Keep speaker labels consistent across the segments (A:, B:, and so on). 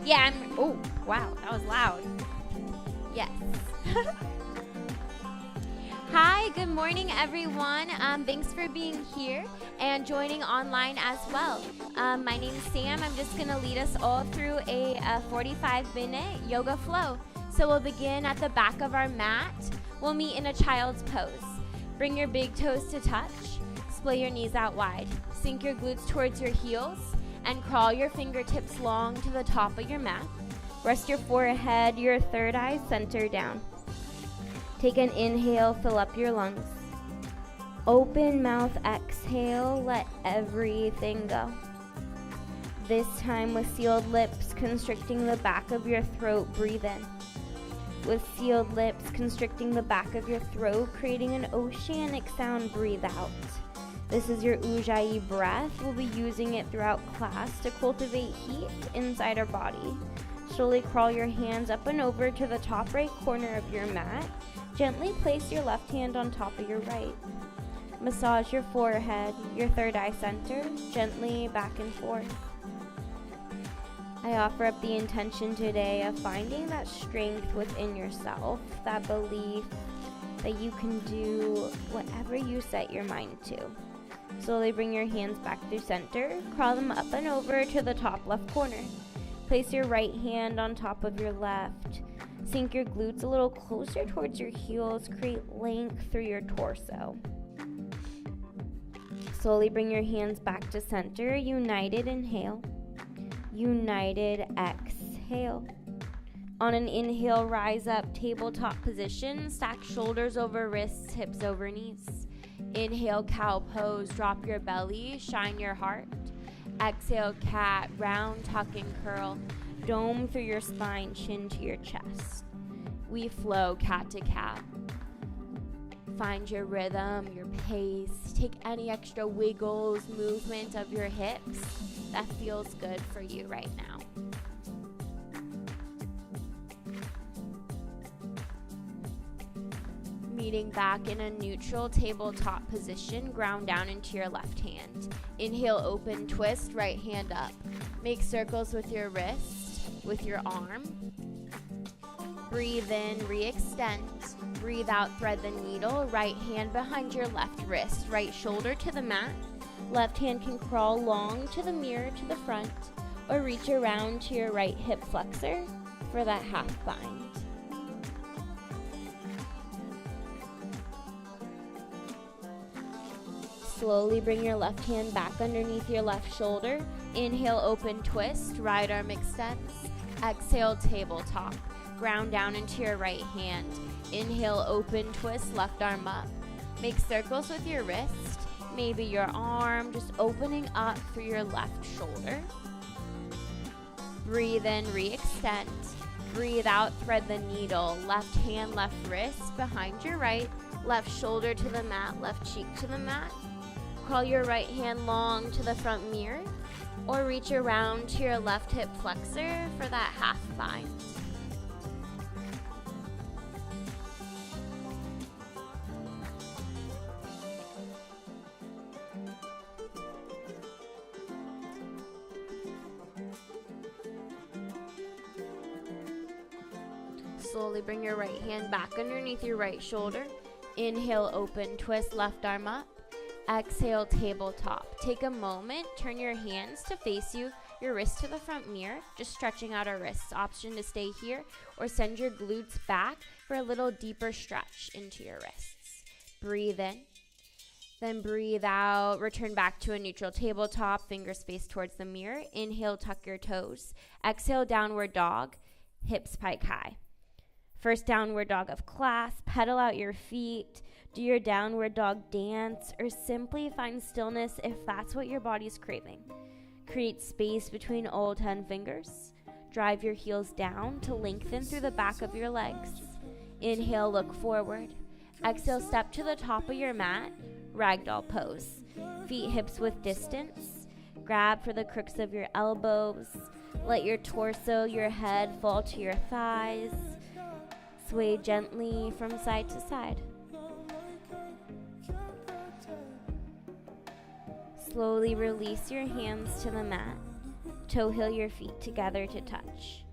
A: Yeah, oh, wow, that was loud. Yes. Hi, good morning, everyone. Thanks for being here and joining online as well. My name is Sam. I'm just going to lead us all through a 45-minute yoga flow. So we'll begin at the back of our mat. We'll meet in a child's pose. Bring your big toes to touch. Splay your knees out wide. Sink your glutes towards your heels and crawl your fingertips long to the top of your mat. Rest your forehead, your third eye center down. Take an inhale, fill up your lungs. Open mouth, exhale, let everything go. This time with sealed lips, constricting the back of your throat, breathe in. With sealed lips, constricting the back of your throat, creating an oceanic sound, breathe out. This is your Ujjayi breath. We'll be using it throughout class to cultivate heat inside our body. Slowly crawl your hands up and over to the top right corner of your mat. Gently place your left hand on top of your right. Massage your forehead, your third eye center, gently back and forth. I offer up the intention today of finding that strength within yourself, that belief that you can do whatever you set your mind to. Slowly bring your hands back through center, crawl them up and over to the top left corner. Place your right hand on top of your left. Sink your glutes a little closer towards your heels, create length through your torso. Slowly bring your hands back to center, united inhale, united exhale. On an inhale, rise up, tabletop position, stack shoulders over wrists, hips over knees. Inhale, cow pose, drop your belly, shine your heart. Exhale, cat, round, tuck and curl, dome through your spine, chin to your chest. We flow cat to cat. Find your rhythm, your pace. Take any extra wiggles, movement of your hips that feels good for you right now. Meeting back in a neutral tabletop position, ground down into your left hand. Inhale, open, twist, right hand up. Make circles with your wrist, with your arm. Breathe in, re-extend. Breathe out, thread the needle. Right hand behind your left wrist, right shoulder to the mat. Left hand can crawl long to the mirror to the front, or reach around to your right hip flexor for that half bind. Slowly bring your left hand back underneath your left shoulder. Inhale, open, twist, right arm extends. Exhale, tabletop. Ground down into your right hand. Inhale, open, twist, left arm up. Make circles with your wrist, maybe your arm, just opening up through your left shoulder. Breathe in, re-extend. Breathe out, thread the needle. Left hand, left wrist behind your right. Left shoulder to the mat, left cheek to the mat. Crawl your right hand long to the front mirror, or reach around to your left hip flexor for that half bind. Slowly bring your right hand back underneath your right shoulder. Inhale, open, twist, left arm up. Exhale, tabletop. Take a moment, turn your hands to face you, your wrist to the front mirror, just stretching out our wrists. Option to stay here or send your glutes back for a little deeper stretch into your wrists. Breathe in, then breathe out. Return back to a neutral tabletop, fingers face towards the mirror. Inhale, tuck your toes. Exhale, downward dog, hips pike high. First downward dog of class, pedal out your feet. Do your downward dog dance, or simply find stillness if that's what your body's craving. Create space between all 10 fingers. Drive your heels down to lengthen through the back of your legs. Inhale, look forward. Exhale, step to the top of your mat, ragdoll pose. Feet hips width distance. Grab for the crooks of your elbows. Let your torso, your head fall to your thighs. Sway gently from side to side. Slowly release your hands to the mat. Toe heel your feet together to touch.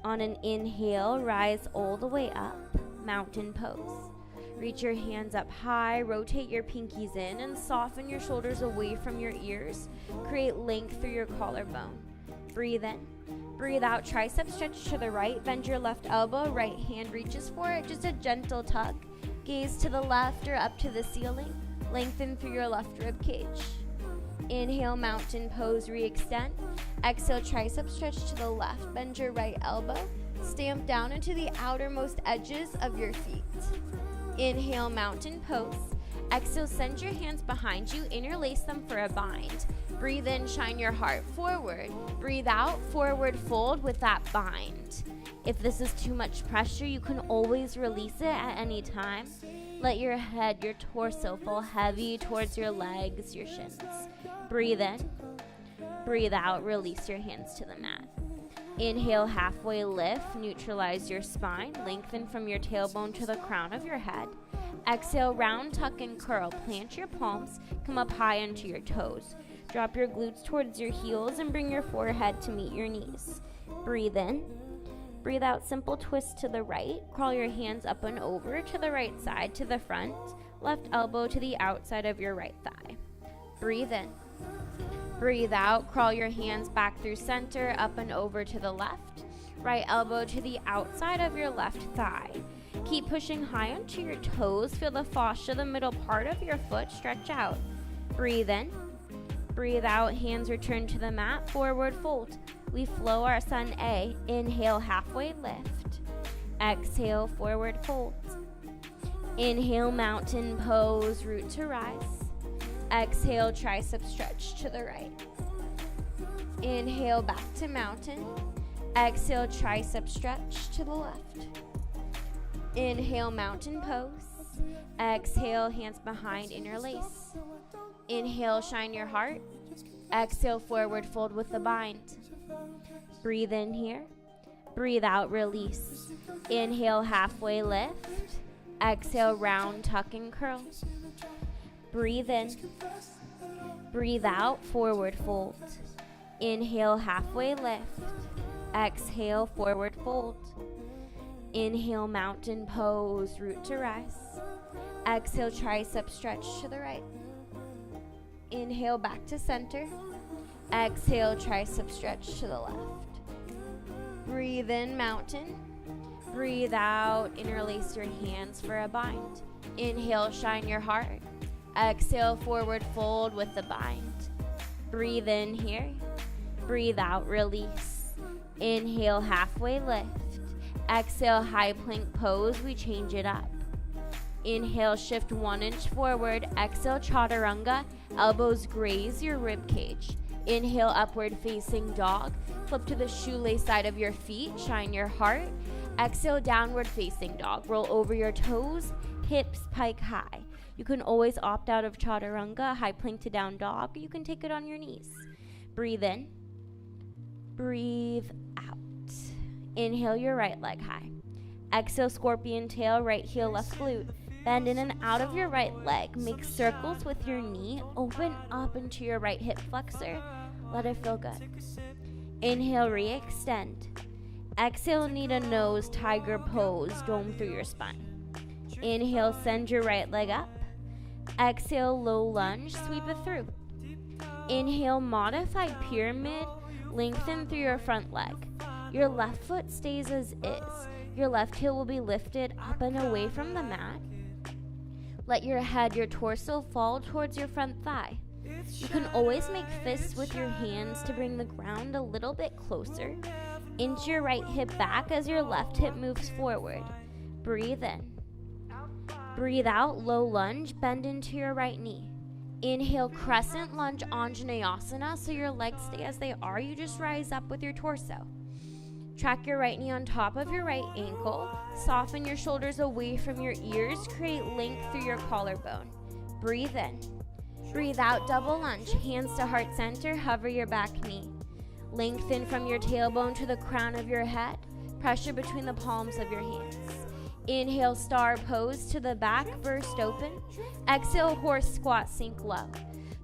A: On an inhale, rise all the way up, mountain pose. Reach your hands up high, rotate your pinkies in, and soften your shoulders away from your ears. Create length through your collarbone. Breathe in. Breathe out, tricep stretch to the right, bend your left elbow, right hand reaches for it, just a gentle tug. Gaze to the left or up to the ceiling. Lengthen through your left rib cage. Inhale, mountain pose, re-extend. Exhale, tricep stretch to the left, bend your right elbow. Stamp down into the outermost edges of your feet. Inhale, mountain pose. Exhale, send your hands behind you, interlace them for a bind. Breathe in, shine your heart forward. Breathe out, forward fold with that bind. If this is too much pressure, you can always release it at any time. Let your head, your torso fall heavy towards your legs, your shins. Breathe in. Breathe out, release your hands to the mat. Inhale, halfway lift, neutralize your spine, lengthen from your tailbone to the crown of your head. Exhale, round, tuck, and curl. Plant your palms, come up high onto your toes. Drop your glutes towards your heels and bring your forehead to meet your knees. Breathe in. Breathe out, simple twist to the right. Crawl your hands up and over to the right side, to the front. Left elbow to the outside of your right thigh. Breathe in. Breathe out, crawl your hands back through center, up and over to the left. Right elbow to the outside of your left thigh. Keep pushing high onto your toes. Feel the fascia, the middle part of your foot, stretch out. Breathe in. Breathe out, hands return to the mat, forward fold. We flow our sun A. Inhale, halfway lift. Exhale, forward fold. Inhale, mountain pose, root to rise. Exhale, tricep stretch to the right. Inhale, back to mountain. Exhale, tricep stretch to the left. Inhale, mountain pose. Exhale, hands behind, interlace. Inhale, shine your heart. Exhale, forward fold with the bind. Breathe in here. Breathe out, release. Inhale, halfway lift. Exhale, round, tuck, and curl. Breathe in. Breathe out, forward fold. Inhale, halfway lift. Exhale, forward fold. Inhale, mountain pose, root to rise. Exhale, tricep stretch to the right. Inhale, back to center. Exhale, tricep stretch to the left. Breathe in, mountain. Breathe out, interlace your hands for a bind. Inhale, shine your heart. Exhale, forward fold with the bind. Breathe in here. Breathe out, release. Inhale, halfway lift. Exhale, high plank pose, we change it up. Inhale, shift 1 inch forward. Exhale, chaturanga, elbows graze your rib cage. Inhale, upward facing dog. Flip to the shoelace side of your feet, shine your heart. Exhale, downward facing dog. Roll over your toes, hips pike high. You can always opt out of chaturanga, high plank to down dog. You can take it on your knees. Breathe in. Breathe out. Inhale your right leg high. Exhale, scorpion tail, right heel, left glute. Bend in and out of your right leg. Make circles with your knee. Open up into your right hip flexor. Let it feel good. Inhale, re-extend. Exhale, knee to nose, tiger pose, dome through your spine. Inhale, send your right leg up. Exhale, low lunge, sweep it through. Inhale, modified pyramid, lengthen through your front leg. Your left foot stays as is. Your left heel will be lifted up and away from the mat. Let your head, your torso fall towards your front thigh. You can always make fists with your hands to bring the ground a little bit closer. Inch your right hip back as your left hip moves forward. Breathe in. Breathe out, low lunge, bend into your right knee. Inhale, crescent lunge, Anjaneyasana, so your legs stay as they are. You just rise up with your torso. Track your right knee on top of your right ankle. Soften your shoulders away from your ears. Create length through your collarbone. Breathe in. Breathe out, double lunge. Hands to heart center. Hover your back knee. Lengthen from your tailbone to the crown of your head. Pressure between the palms of your hands. Inhale, star pose to the back. Burst open. Exhale, horse squat, sink low.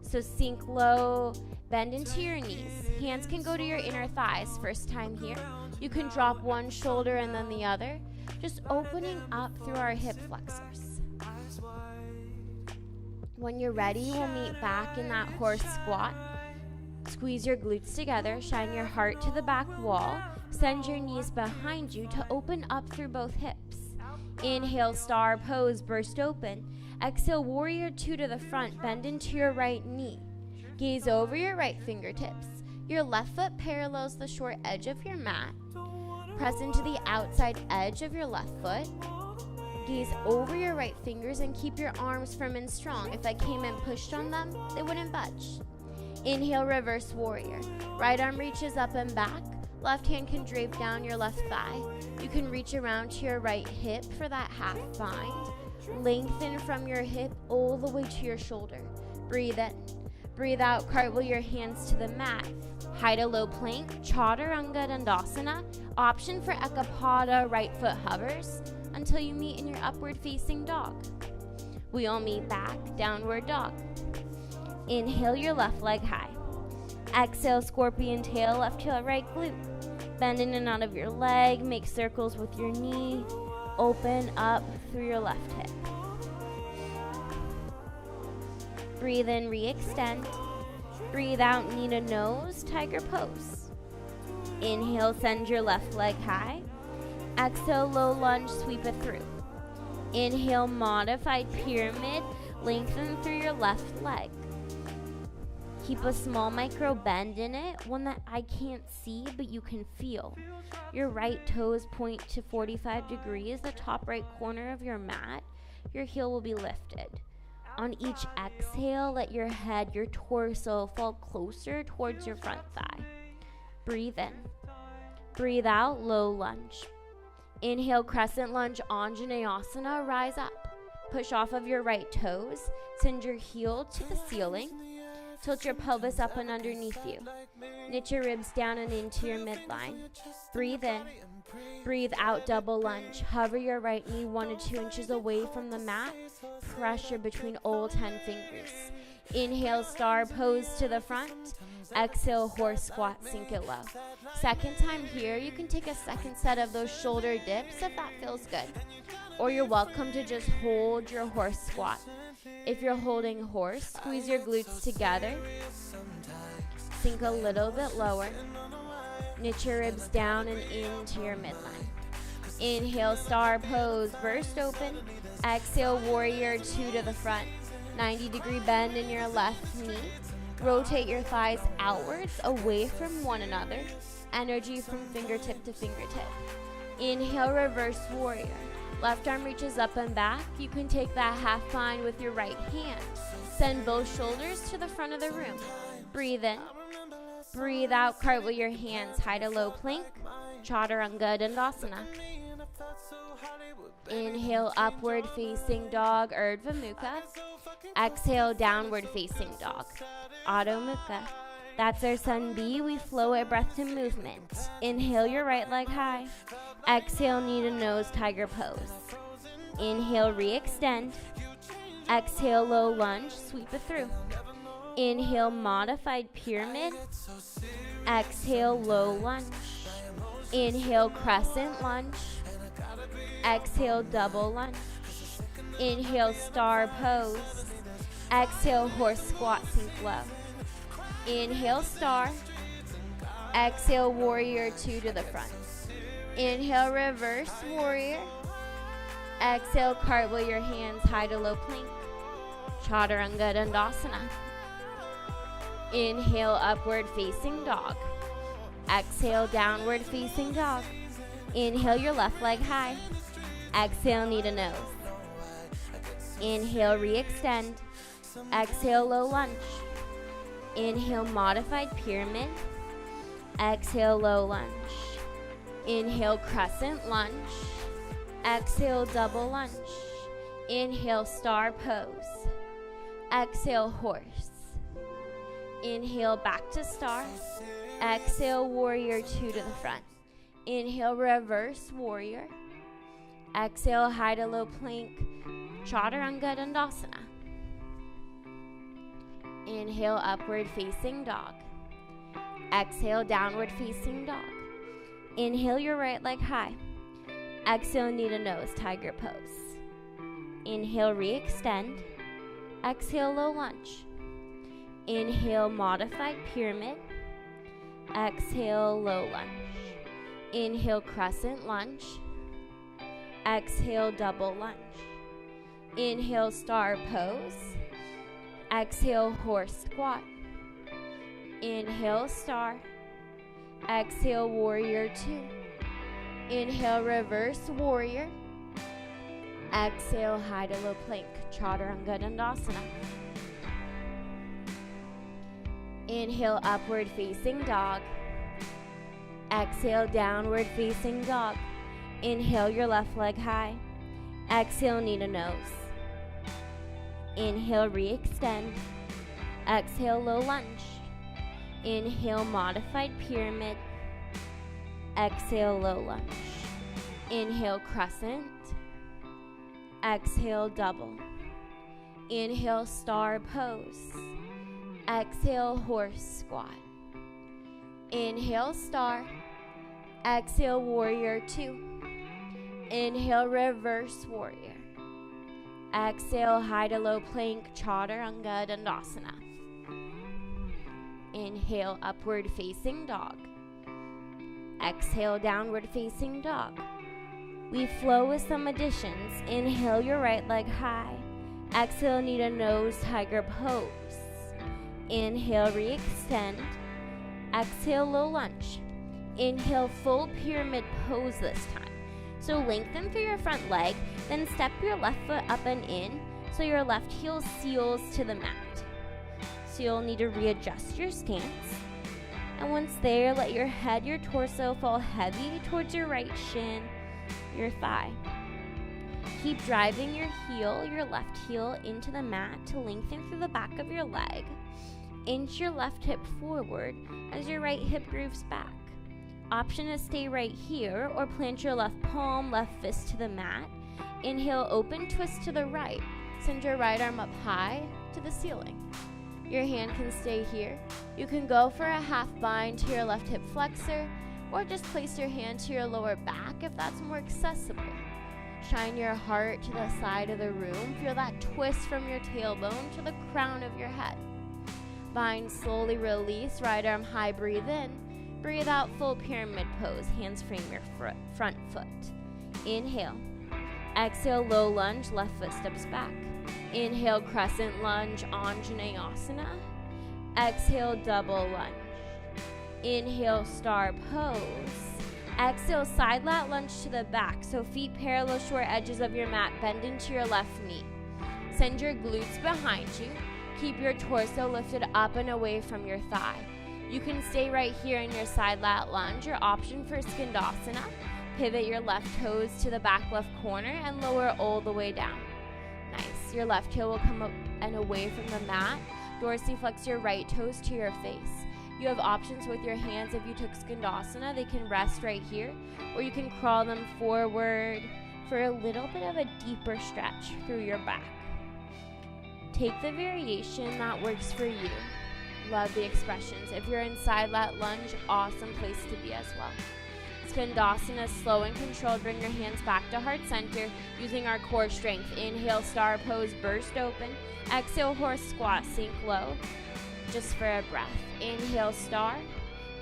A: So sink low. Bend into your knees. Hands can go to your inner thighs. First time here. You can drop one shoulder and then the other. Just opening up through our hip flexors. When you're ready, we'll meet back in that horse squat. Squeeze your glutes together. Shine your heart to the back wall. Send your knees behind you to open up through both hips. Inhale, star pose, burst open. Exhale, warrior two to the front. Bend into your right knee. Gaze over your right fingertips. Your left foot parallels the short edge of your mat. Press into the outside edge of your left foot. Gaze over your right fingers and keep your arms firm and strong. If I came and pushed on them, they wouldn't budge. Inhale, reverse warrior. Right arm reaches up and back. Left hand can drape down your left thigh. You can reach around to your right hip for that half bind. Lengthen from your hip all the way to your shoulder. Breathe in. Breathe out, cartwheel your hands to the mat. Hide a low plank, Chaturanga Dandasana. Option for Ekapada, right foot hovers until you meet in your upward facing dog. We'll meet back, downward dog. Inhale your left leg high. Exhale, scorpion tail, left heel, right glute. Bend in and out of your leg, make circles with your knee. Open up through your left hip. Breathe in, re-extend. Breathe out, knee to nose, tiger pose. Inhale, send your left leg high. Exhale, low lunge, sweep it through. Inhale, modified pyramid, lengthen through your left leg. Keep a small micro bend in it, one that I can't see but you can feel. Your right toes point to 45 degrees, the top right corner of your mat. Your heel will be lifted. On each exhale, let your head, your torso fall closer towards your front thigh. Breathe in. Breathe out, low lunge. Inhale, crescent lunge, Anjaneyasana, rise up. Push off of your right toes. Send your heel to the ceiling. Tilt your pelvis up and underneath you. Knit your ribs down and into your midline. Breathe in. Breathe out, double lunge. Hover your right knee 1 to 2 inches away from the mat. Pressure between all 10 fingers. Inhale, star pose to the front. Exhale, horse squat, sink it low. Second time here, you can take a second set of those shoulder dips if that feels good. Or you're welcome to just hold your horse squat. If you're holding horse, squeeze your glutes together. Sink a little bit lower. Knit your ribs down and into your midline. Inhale, star pose, burst open. Exhale, warrior two to the front. 90-degree bend in your left knee. Rotate your thighs outwards, away from one another. Energy from fingertip to fingertip. Inhale, reverse warrior. Left arm reaches up and back. You can take that half bind with your right hand. Send both shoulders to the front of the room. Breathe in. Breathe out, cartwheel your hands. Hide a low plank, Chaturanga Dandasana. Inhale, upward facing dog, Urdhva Mukha. Exhale, downward facing dog, Adho Mukha. That's our Sun B. We flow our breath to movement. Inhale your right leg high. Exhale, knee to nose, tiger pose. Inhale, re-extend. Exhale, low lunge, sweep it through. Inhale, modified pyramid. Exhale, low lunge. Inhale, crescent lunge. Exhale, double lunge. Inhale, star pose. Exhale, horse squat, sink low. Inhale, star. Exhale, warrior two to the front. Inhale, reverse warrior. Exhale, cartwheel your hands, hide a low plank, Chaturanga Dandasana. Inhale, upward facing dog. Exhale, downward facing dog. Inhale, your left leg high. Exhale, knee to nose. Inhale, re-extend. Exhale, low lunge. Inhale, modified pyramid. Exhale, low lunge. Inhale, crescent lunge. Exhale, double lunge. Inhale, star pose. Exhale, horse. Inhale, back to star. Exhale, warrior two to the front. Inhale, reverse warrior. Exhale, hide a low plank, Chaturanga Dandasana. Inhale, upward facing dog. Exhale, downward facing dog. Inhale your right leg high. Exhale, knee to nose, tiger pose. Inhale, re-extend. Exhale, low lunge. Inhale, modified pyramid. Exhale, low lunge. Inhale, crescent lunge. Exhale, double lunge. Inhale, star pose. Exhale, horse squat. Inhale, star. Exhale, warrior two. Inhale, reverse warrior. Exhale, high to low plank, chaturanga dandasana. Inhale, upward facing dog. Exhale, downward facing dog. Inhale your left leg high. Exhale, knee to nose. Inhale, re-extend. Exhale, low lunge. Inhale, modified pyramid. Exhale, low lunge. Inhale, crescent. Exhale, double. Inhale, star pose. Exhale, horse squat. Inhale, star. Exhale, warrior two. Inhale, reverse warrior. Exhale, high to low plank, chaturanga dandasana. Inhale, upward facing dog. Exhale, downward facing dog. We flow with some additions. Inhale your right leg high. Exhale, knee to nose, tiger pose. Inhale, re-extend. Exhale, low lunge. Inhale, full pyramid pose this time. So lengthen through your front leg, then step your left foot up and in so your left heel seals to the mat. So you'll need to readjust your stance. And once there, let your head, your torso fall heavy towards your right shin, your thigh. Keep driving your heel, your left heel, into the mat to lengthen through the back of your leg. Inch your left hip forward as your right hip grooves back. Option is stay right here or plant your left palm, left fist to the mat. Inhale, open twist to the right. Send your right arm up high to the ceiling. Your hand can stay here. You can go for a half bind to your left hip flexor or just place your hand to your lower back if that's more accessible. Shine your heart to the side of the room. Feel that twist from your tailbone to the crown of your head. Bind, slowly release, right arm high, breathe in. Breathe out, full pyramid pose. Hands frame your front foot. Inhale. Exhale, low lunge, left foot steps back. Inhale, crescent lunge, Anjaneyasana. Exhale, double lunge. Inhale, star pose. Exhale, side lat lunge to the back. So feet parallel short edges of your mat. Bend into your left knee. Send your glutes behind you. Keep your torso lifted up and away from your thigh. You can stay right here in your side lat lunge. Your option for Skandasana. Pivot your left toes to the back left corner and lower all the way down. Nice. Your left heel will come up and away from the mat. Dorsiflex your right toes to your face. You have options with your hands. If you took Skandasana, they can rest right here, or you can crawl them forward for a little bit of a deeper stretch through your back. Take the variation that works for you. Love the expressions. If you're in side lat lunge, awesome place to be as well. Skandasana, slow and controlled. Bring your hands back to heart center using our core strength. Inhale, star pose, burst open. Exhale, horse squat, sink low. Just for a breath. Inhale, star.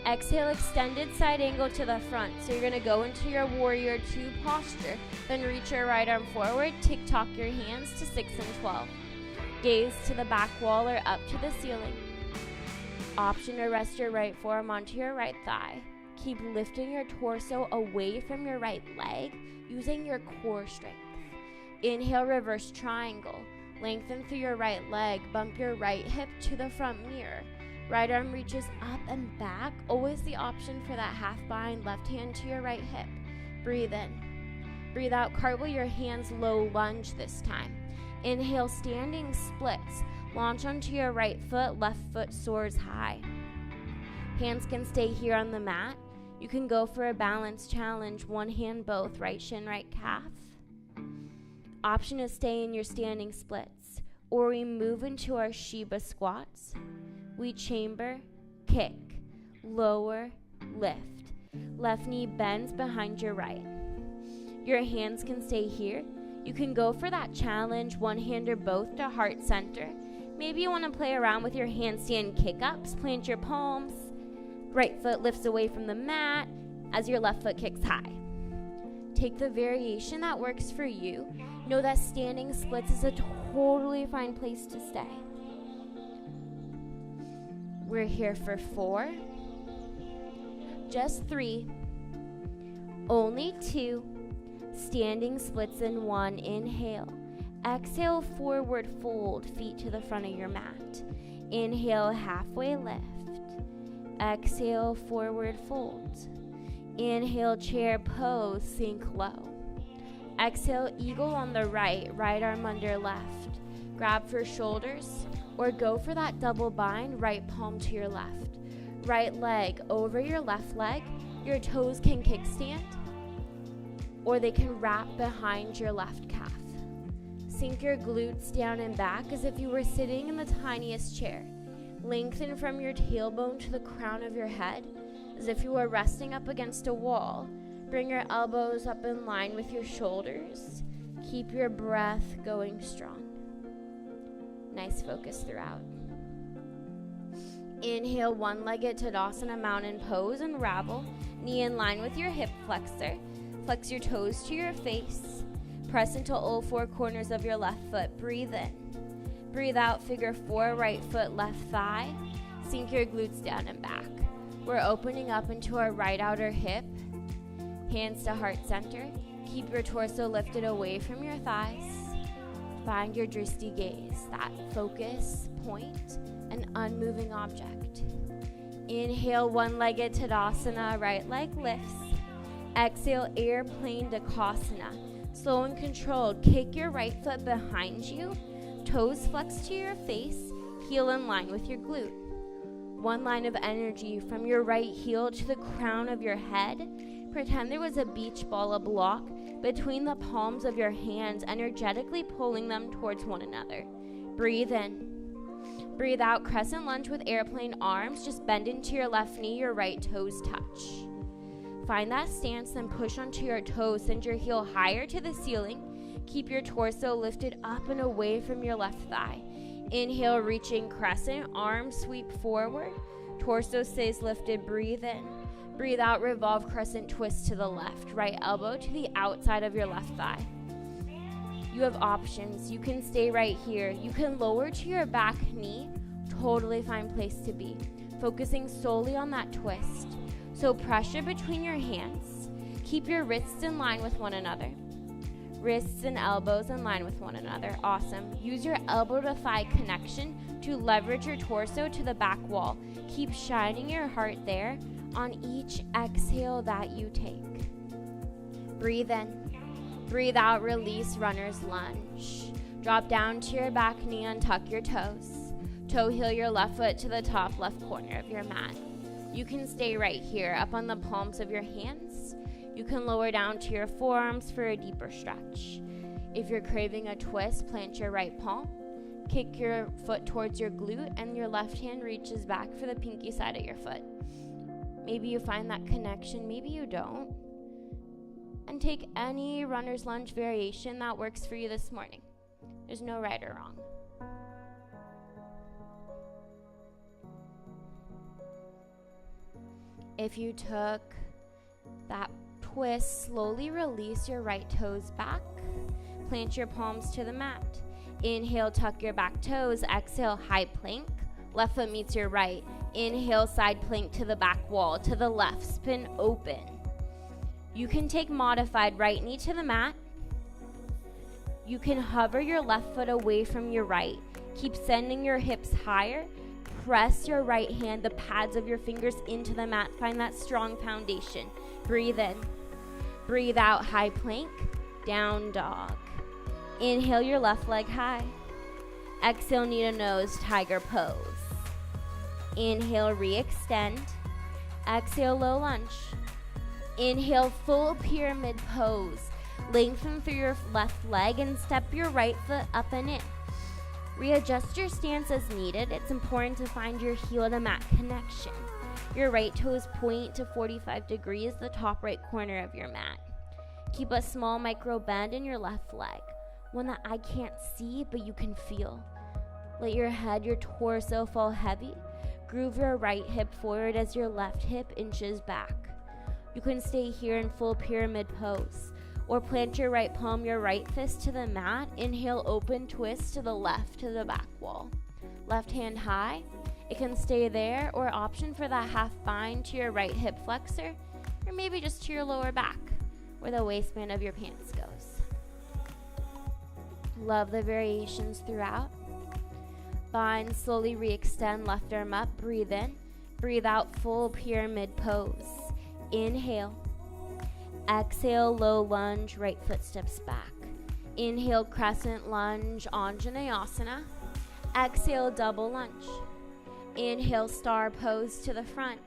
A: Exhale, extended side angle to the front. So you're going to go into your warrior two posture. Then reach your right arm forward. Tick-tock your hands to 6 and 12. Gaze to the back wall or up to the ceiling. Option to rest your right forearm onto your right thigh. Keep lifting your torso away from your right leg using your core strength. Inhale, reverse triangle. Lengthen through your right leg. Bump your right hip to the front mirror. Right arm reaches up and back. Always the option for that half bind. Left hand to your right hip. Breathe in. Breathe out. Cartwheel your hands, low lunge this time. Inhale, standing splits. Launch onto your right foot. Left foot soars high. Hands can stay here on the mat. You can go for a balance challenge. One hand both. Right shin, right calf. Option is stay in your standing splits. Or we move into our Shiva squats. We chamber, kick. lower, lift. Left knee bends behind your right. Your hands can stay here. You can go for that challenge, one hand or both to heart center. Maybe you want to play around with your handstand kick-ups. Plant your palms. Right foot lifts away from the mat as your left foot kicks high. Take the variation that works for you. Know that standing splits is a totally fine place to stay. We're here for 4, just 3, only 2, standing splits in 1. Inhale. Exhale, forward fold, feet to the front of your mat. Inhale, halfway lift. Exhale, forward fold. Inhale, chair pose, sink low. Exhale, eagle on the right, right arm under left. Grab for shoulders or go for that double bind, right palm to your left. Right leg over your left leg. Your toes can kickstand or they can wrap behind your left calf. Sink your glutes down and back as if you were sitting in the tiniest chair. Lengthen from your tailbone to the crown of your head as if you were resting up against a wall. Bring your elbows up in line with your shoulders. Keep your breath going strong. Nice focus throughout. Inhale, one-legged Tadasana mountain pose, unravel. Knee in line with your hip flexor. Flex your toes to your face. Press into all 4 corners of your left foot. Breathe in. Breathe out, figure 4, right foot, left thigh. Sink your glutes down and back. We're opening up into our right outer hip. Hands to heart center. Keep your torso lifted away from your thighs. Find your drishti gaze, that focus point, an unmoving object. Inhale, one-legged Tadasana, right leg lifts. Exhale, airplane Dakasana. Slow and controlled, kick your right foot behind you, toes flex to your face, heel in line with your glute. One line of energy from your right heel to the crown of your head. Pretend there was a beach ball, a block, between the palms of your hands, energetically pulling them towards one another. Breathe in. Breathe out, crescent lunge with airplane arms. Just bend into your left knee, your right toes touch. Find that stance, then push onto your toes. Send your heel higher to the ceiling. Keep your torso lifted up and away from your left thigh. Inhale, reaching crescent, arms sweep forward. Torso stays lifted, breathe in. Breathe out, revolve crescent twist to the left. Right elbow to the outside of your left thigh. You have options. You can stay right here. You can lower to your back knee. Totally fine place to be. Focusing solely on that twist. So pressure between your hands. Keep your wrists in line with one another. Wrists and elbows in line with one another. Awesome. Use your elbow to thigh connection to leverage your torso to the back wall. Keep shining your heart there on each exhale that you take. Breathe in. Breathe out, release runner's lunge. Drop down to your back knee and tuck your toes. Toe heel your left foot to the top left corner of your mat. You can stay right here, up on the palms of your hands. You can lower down to your forearms for a deeper stretch. If you're craving a twist, plant your right palm. Kick your foot towards your glute and your left hand reaches back for the pinky side of your foot. Maybe you find that connection, maybe you don't. And take any runner's lunge variation that works for you this morning. There's no right or wrong. If you took that twist, slowly release your right toes back. Plant your palms to the mat. Inhale, tuck your back toes. Exhale, high plank. Left foot meets your right. Inhale, side plank to the back wall. To the left, spin open. You can take modified, right knee to the mat. You can hover your left foot away from your right. Keep sending your hips higher. Press your right hand, the pads of your fingers into the mat. Find that strong foundation. Breathe in. Breathe out, high plank, down dog. Inhale your left leg high. Exhale, knee to nose, tiger pose. Inhale, re-extend. Exhale, low lunge. Inhale, full pyramid pose. Lengthen through your left leg and step your right foot up and in. Readjust your stance as needed. It's important to find your heel to mat connection. Your right toes point to 45 degrees, the top right corner of your mat. Keep a small micro bend in your left leg, one that I can't see but you can feel. Let your head, your torso fall heavy. Groove your right hip forward as your left hip inches back. You can stay here in full pyramid pose, or plant your right palm, your right fist to the mat. Inhale, open, twist to the left to the back wall. Left hand high. It can stay there, or option for that half bind to your right hip flexor, or maybe just to your lower back, where the waistband of your pants goes. Love the variations throughout. Bind, slowly re-extend, left arm up, breathe in. Breathe out, full pyramid pose. Inhale. Exhale, low lunge, right foot steps back. Inhale, crescent lunge, Anjaneyasana. Exhale, double lunge. Inhale, star pose to the front.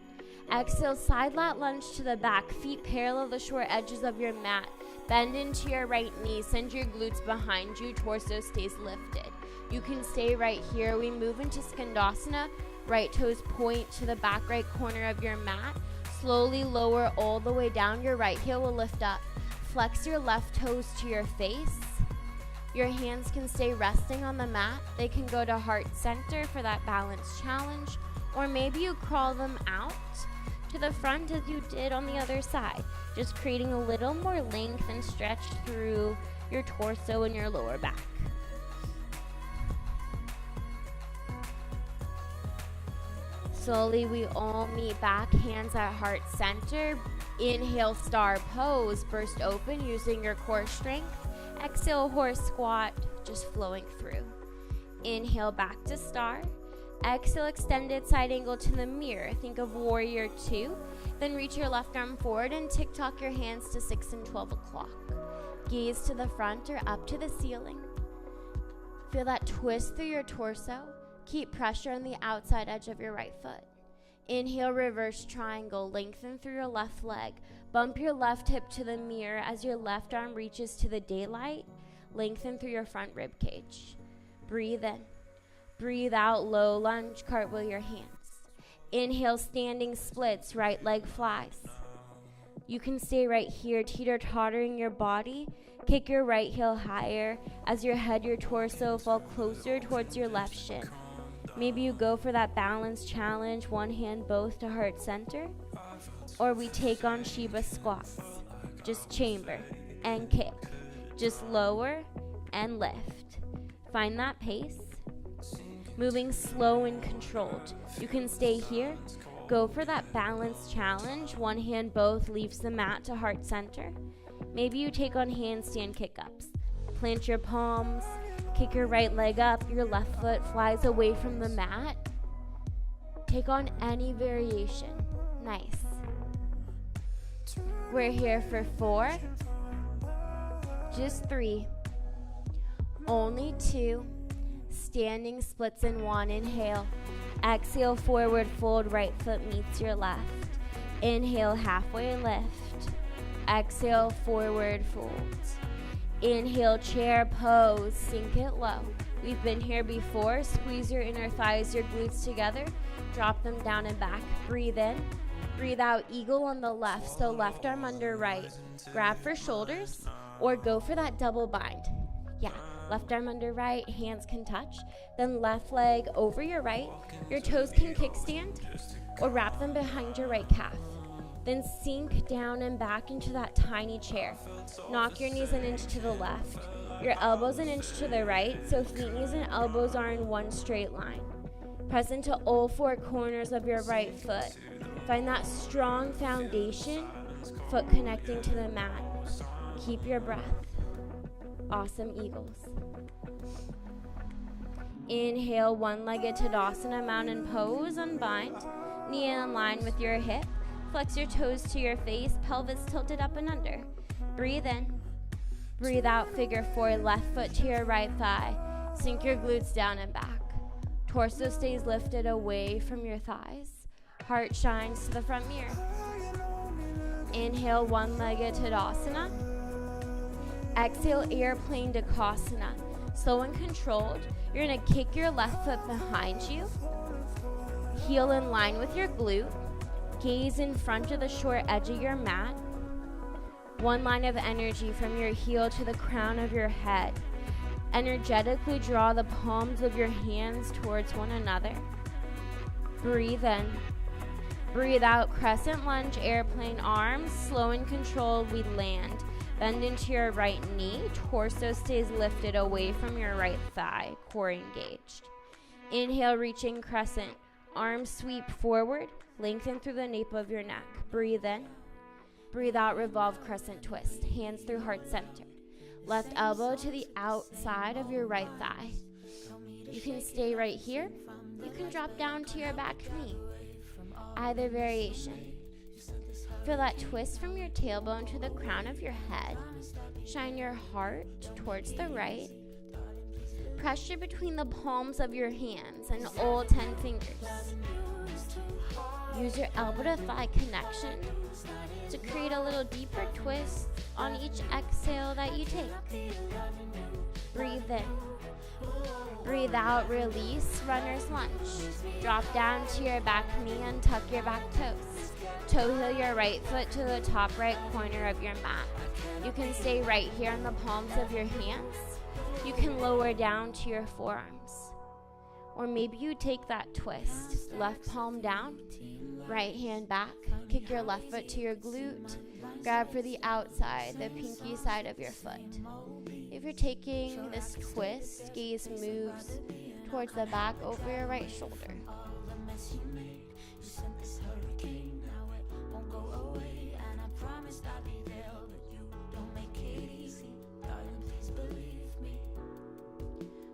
A: Exhale, side lat lunge to the back. Feet parallel the short edges of your mat. Bend into your right knee. Send your glutes behind you. Torso stays lifted. You can stay right here. We move into Skandasana. Right toes point to the back right corner of your mat. Slowly lower all the way down. Your right heel will lift up. Flex your left toes to your face. Your hands can stay resting on the mat. They can go to heart center for that balance challenge, or maybe you crawl them out to the front as you did on the other side, just creating a little more length and stretch through your torso and your lower back. Slowly, we all meet back, hands at heart center. Inhale, star pose, burst open using your core strength. Exhale, horse squat, just flowing through. Inhale, back to star. Exhale, extended side angle to the mirror. Think of warrior 2. Then reach your left arm forward and tick-tock your hands to 6 and 12 o'clock. Gaze to the front or up to the ceiling. Feel that twist through your torso. Keep pressure on the outside edge of your right foot. Inhale, reverse triangle. Lengthen through your left leg. Bump your left hip to the mirror as your left arm reaches to the daylight. Lengthen through your front rib cage. Breathe in. Breathe out, low lunge, cartwheel your hands. Inhale, standing splits, right leg flies. You can stay right here, teeter-tottering your body. Kick your right heel higher as your head, your torso fall closer towards your left shin. Maybe you go for that balance challenge, one hand both to heart center. Or we take on Shiva squats. Just chamber and kick. Just lower and lift. Find that pace. Moving slow and controlled. You can stay here. Go for that balance challenge. One hand both leaves the mat to heart center. Maybe you take on handstand kick-ups. Plant your palms. Kick your right leg up. Your left foot flies away from the mat. Take on any variation. Nice. We're here for 4. Just 3. Only 2. Standing splits in 1. Inhale. Exhale, forward fold, right foot meets your left. Inhale, halfway lift. Exhale, forward fold. Inhale, chair pose, sink it low. We've been here before. Squeeze your inner thighs, your glutes together. Drop them down and back. Breathe in. Breathe out, eagle on the left. So left arm under right. Grab for shoulders or go for that double bind. Yeah, left arm under right, hands can touch. Then left leg over your right. Your toes can kickstand or wrap them behind your right calf. Then sink down and back into that tiny chair. Knock your knees an inch to the left. Your elbows an inch to the right, so feet, knees, and elbows are in one straight line. Press into all 4 corners of your right foot. Find that strong foundation, foot connecting to the mat. Keep your breath. Awesome eagles. Inhale, one-legged Tadasana, mountain pose, unbind. Knee in line with your hip. Flex your toes to your face, pelvis tilted up and under. Breathe in. Breathe out, figure 4, left foot to your right thigh. Sink your glutes down and back. Torso stays lifted away from your thighs. Heart shines to the front mirror. Inhale, one-legged Tadasana. Exhale, airplane Dakasana. Slow and controlled. You're gonna kick your left foot behind you. Heel in line with your glute. Gaze in front of the short edge of your mat. One line of energy from your heel to the crown of your head. Energetically draw the palms of your hands towards one another. Breathe in. Breathe out, crescent lunge, airplane arms. Slow and controlled, we land. Bend into your right knee. Torso stays lifted away from your right thigh. Core engaged. Inhale, reaching crescent. Arms sweep forward. Lengthen through the nape of your neck. Breathe in. Breathe out, revolve crescent twist. Hands through heart center. Left elbow to the outside of your right thigh. You can stay right here. You can drop down to your back knee. Either variation. Feel that twist from your tailbone to the crown of your head. Shine your heart towards the right. Pressure between the palms of your hands and all 10 fingers. Use your elbow to thigh connection to create a little deeper twist on each exhale that you take. Breathe in. Breathe out, release, runner's lunge. Drop down to your back knee and tuck your back toes. Toe heel your right foot to the top right corner of your mat. You can stay right here in the palms of your hands. You can lower down to your forearms. Or maybe you take that twist. Left palm down, right hand back. Kick your left foot to your glute. Grab for the outside, the pinky side of your foot. If you're taking this twist, gaze moves towards the back over your right shoulder.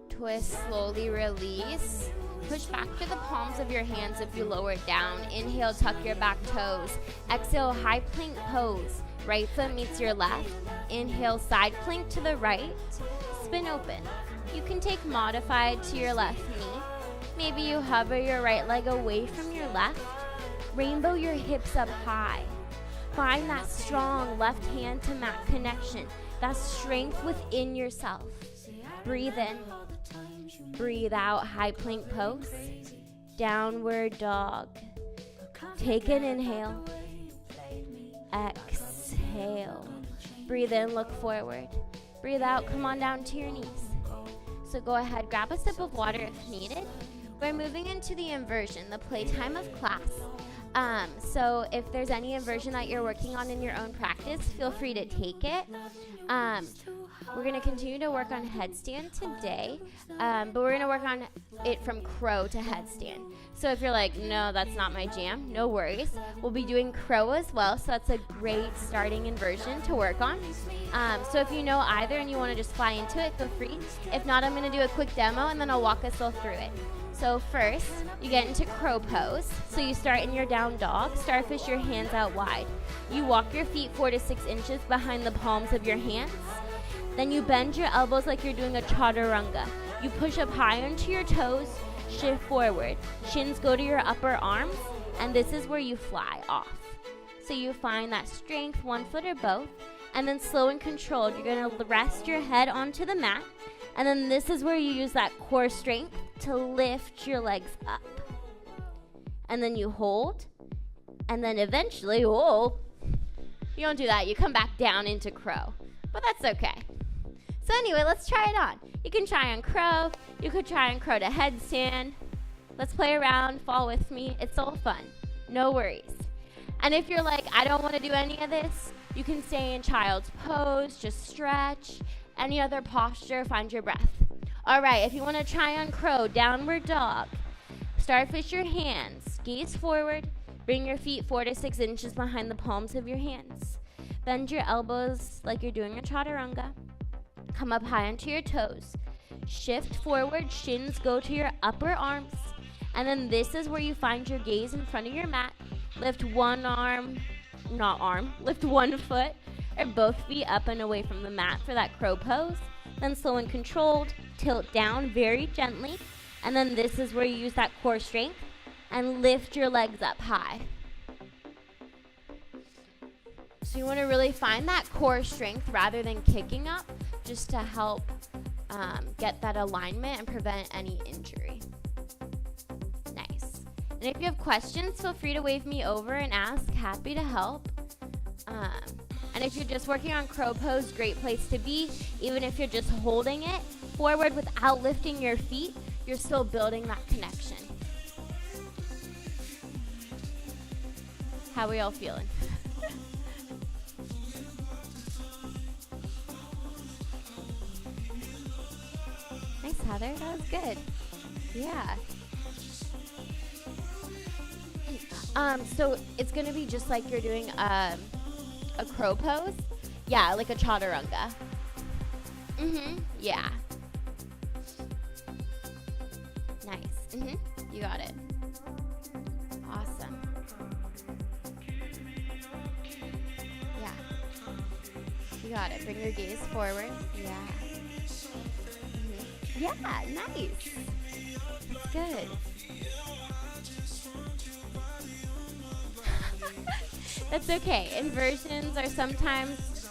A: Twist, slowly release. Push back to the palms of your hands if you lower it down. Inhale, tuck your back toes. Exhale, high plank pose. Right foot meets your left. Inhale, side plank to the right. Spin open. You can take modified to your left knee. Maybe you hover your right leg away from your left. Rainbow your hips up high. Find that strong left hand to mat connection. That strength within yourself. Breathe in. Breathe out, high plank pose. Downward dog. Take an inhale. Exhale. Breathe in, look forward. Breathe out, come on down to your knees. So go ahead, grab a sip of water if needed. We're moving into the inversion, the playtime of class. So if there's any inversion that you're working on in your own practice, feel free to take it. We're going to continue to work on headstand today, but we're going to work on it from crow to headstand. So if you're like, no, that's not my jam, no worries. We'll be doing crow as well, so that's a great starting inversion to work on. So if you know either and you want to just fly into it, feel free. If not, I'm going to do a quick demo, and then I'll walk us all through it. So first, you get into crow pose. So you start in your down dog. Starfish your hands out wide. You walk your feet 4 to 6 inches behind the palms of your hands. Then you bend your elbows like you're doing a chaturanga. You push up high onto your toes, shift forward. Shins go to your upper arms, and this is where you fly off. So you find that strength, one foot or both, and then slow and controlled, you're going to rest your head onto the mat, and then this is where you use that core strength to lift your legs up. And then you hold, and then eventually, you don't do that. You come back down into crow, but that's okay. So anyway, let's try it on. You can try on crow. You could try on crow to headstand. Let's play around. Fall with me. It's all fun. No worries. And if you're like, I don't want to do any of this, you can stay in child's pose. Just stretch. Any other posture, find your breath. All right, if you want to try on crow, downward dog. Starfish your hands. Gaze forward. Bring your feet 4 to 6 inches behind the palms of your hands. Bend your elbows like you're doing a chaturanga. Come up high onto your toes. Shift forward, shins go to your upper arms. And then this is where you find your gaze in front of your mat. Lift one lift one foot or both feet up and away from the mat for that crow pose. Then slow and controlled, tilt down very gently. And then this is where you use that core strength and lift your legs up high. So you want to really find that core strength rather than kicking up, just to help get that alignment and prevent any injury. Nice. And if you have questions, feel free to wave me over and ask. Happy to help. And if you're just working on crow pose, great place to be. Even if you're just holding it forward without lifting your feet, you're still building that connection. How are we all feeling? Nice, Heather. That was good. Yeah. So it's gonna be just like you're doing a crow pose. Yeah, like a chaturanga. Yeah. Nice. You got it. Awesome. Yeah. You got it. Bring your gaze forward. Yeah. Yeah, nice. That's good. That's okay. Inversions are sometimes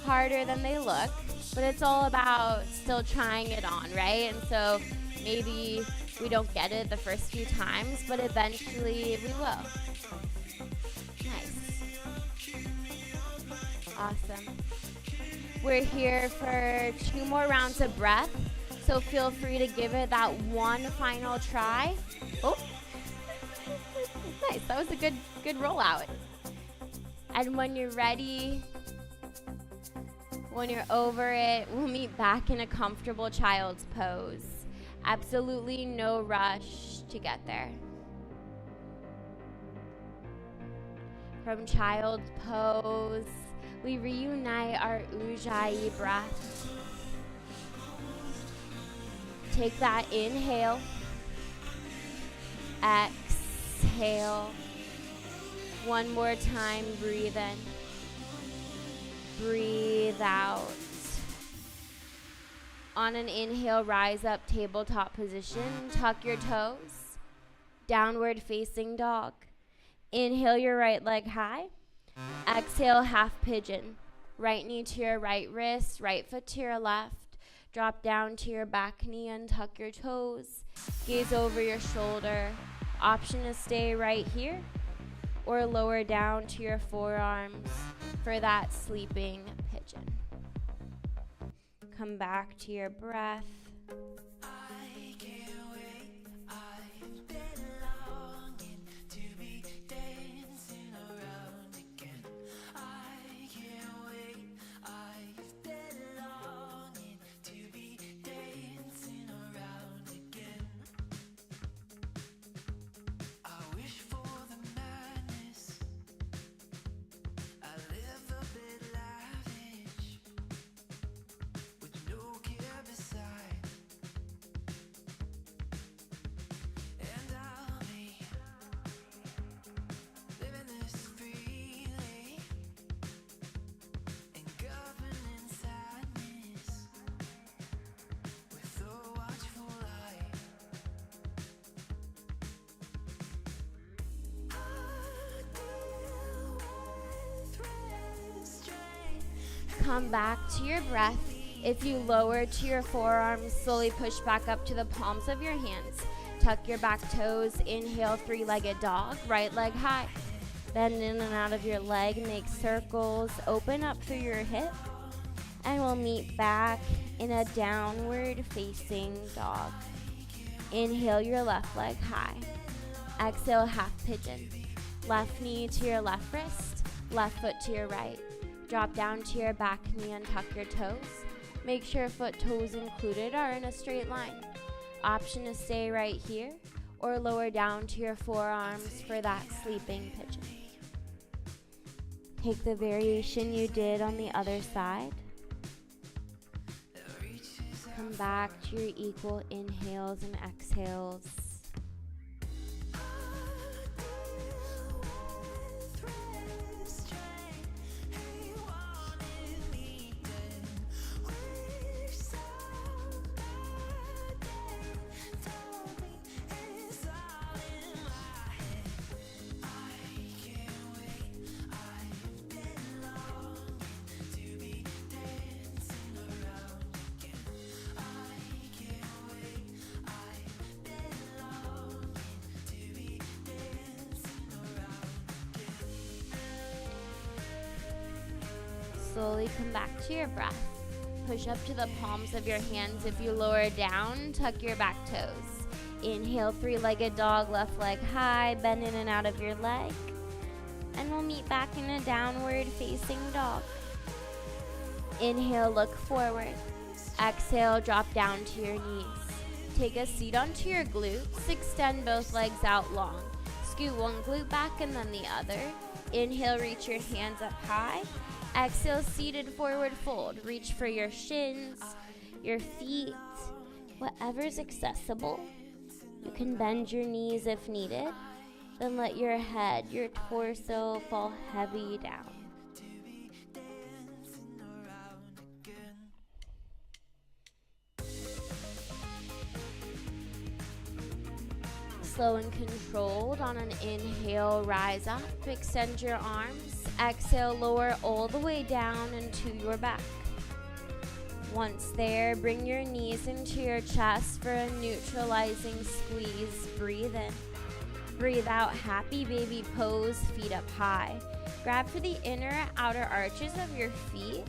A: harder than they look, but it's all about still trying it on, right? And so maybe we don't get it the first few times, but eventually we will. Nice. Awesome. We're here for 2 more rounds of breath, so feel free to give it that one final try. Oh. Nice, that was a good rollout. And when you're ready, when you're over it, we'll meet back in a comfortable child's pose. Absolutely no rush to get there. From child's pose, we reunite our Ujjayi breath. Take that inhale, exhale. One more time, breathe in, breathe out. On an inhale, rise up, tabletop position, tuck your toes, downward facing dog. Inhale your right leg high, exhale half pigeon. Right knee to your right wrist, right foot to your left. Drop down to your back knee and tuck your toes. Gaze over your shoulder. Option to stay right here or lower down to your forearms for that sleeping pigeon. Come back to your breath. Come back to your breath. If you lower to your forearms, slowly push back up to the palms of your hands. Tuck your back toes. Inhale, 3-legged dog. Right leg high. Bend in and out of your leg. Make circles. Open up through your hip. And we'll meet back in a downward facing dog. Inhale your left leg high. Exhale, half pigeon. Left knee to your left wrist. Left foot to your right. Drop down to your back knee and tuck your toes. Make sure foot toes included are in a straight line. Option to stay right here or lower down to your forearms for that sleeping pigeon. Take the variation you did on the other side. Come back to your equal inhales and exhales. Slowly come back to your breath. Push up to the palms of your hands. If you lower down, tuck your back toes. Inhale, three-legged dog, left leg high, bend in and out of your leg. And we'll meet back in a downward facing dog. Inhale, look forward. Exhale, drop down to your knees. Take a seat onto your glutes. Extend both legs out long. Scoot one glute back and then the other. Inhale, reach your hands up high. Exhale, seated forward fold. Reach for your shins, your feet, whatever's accessible. You can bend your knees if needed. Then let your head, your torso fall heavy down. Slow and controlled. On an inhale, rise up, extend your arms. Exhale, lower all the way down into your back. Once there, bring your knees into your chest for a neutralizing squeeze. Breathe in. Breathe out, happy baby pose, feet up high. Grab for the inner outer arches of your feet.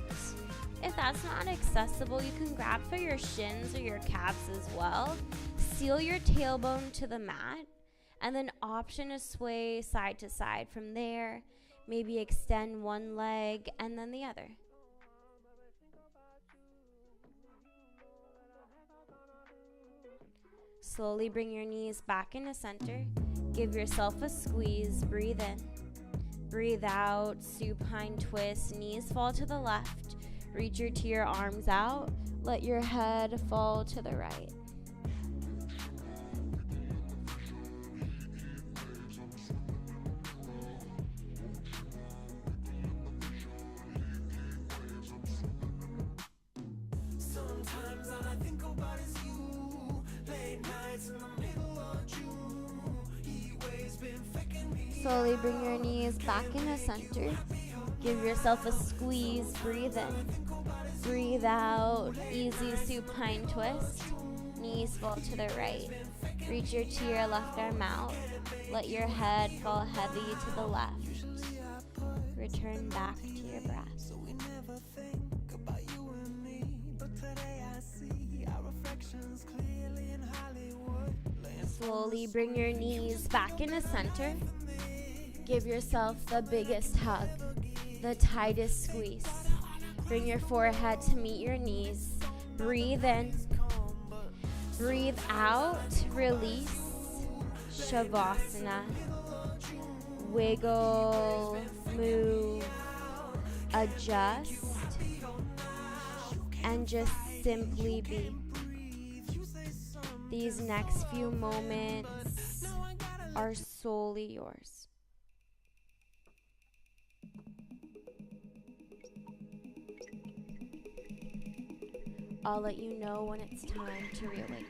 A: If that's not accessible, you can grab for your shins or your calves as well. Seal your tailbone to the mat, and then option to sway side to side. From there, maybe extend one leg and then the other. Slowly bring your knees back into center. Give yourself a squeeze. Breathe in. Breathe out. Supine twist. Knees fall to the left. Reach your arms out. Let your head fall to the right. Slowly bring your knees back into center. Give yourself a squeeze. Breathe in. Breathe out. Easy supine twist. Knees fall to the right. Reach to your left arm out. Let your head fall heavy to the left. Return back to your breath. Slowly bring your knees back into center. Give yourself the biggest hug, the tightest squeeze. Bring your forehead to meet your knees. Breathe in. Breathe out. Release. Shavasana. Wiggle. Move. Adjust. And just simply be. These next few moments are solely yours. I'll let you know when it's time to reawaken.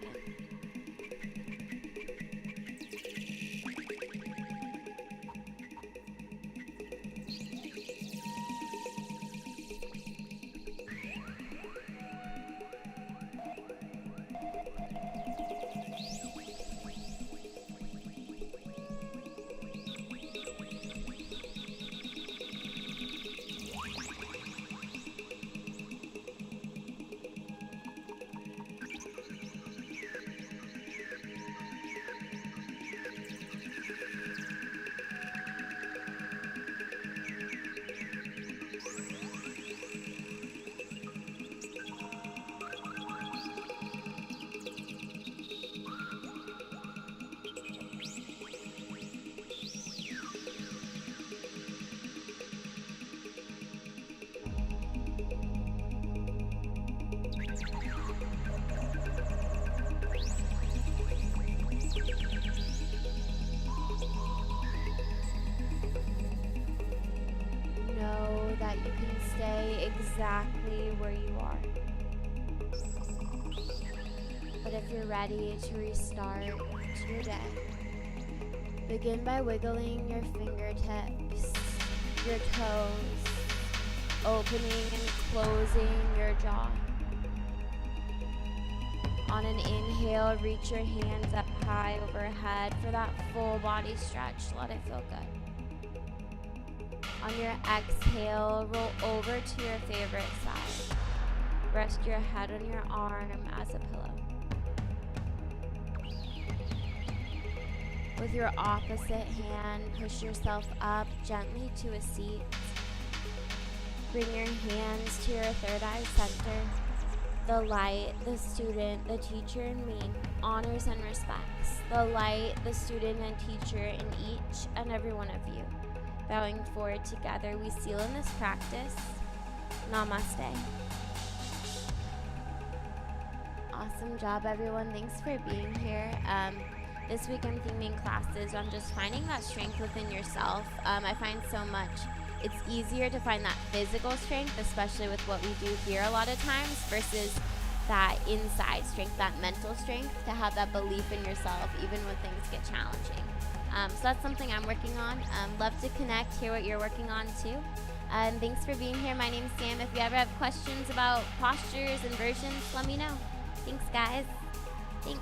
A: That you can stay exactly where you are. But if you're ready to restart your day, begin by wiggling your fingertips, your toes, opening and closing your jaw. On an inhale, reach your hands up high overhead for that full body stretch. Let it feel good. On your exhale, roll over to your favorite side. Rest your head on your arm as a pillow. With your opposite hand, push yourself up gently to a seat. Bring your hands to your third eye center. The light, the student, the teacher in me honors and respects the light, the student, and teacher in each and every one of you. Bowing forward together, we seal in this practice. Namaste. Awesome job, everyone. Thanks for being here. This week I'm theming classes on just finding that strength within yourself. I find so much it's easier to find that physical strength, especially with what we do here a lot of times, versus that inside strength, that mental strength, to have that belief in yourself even when things get challenging. So that's something I'm working on. Love to connect, hear what you're working on too. And thanks for being here. My name's Sam. If you ever have questions about postures, inversions, let me know. Thanks, guys. Thanks.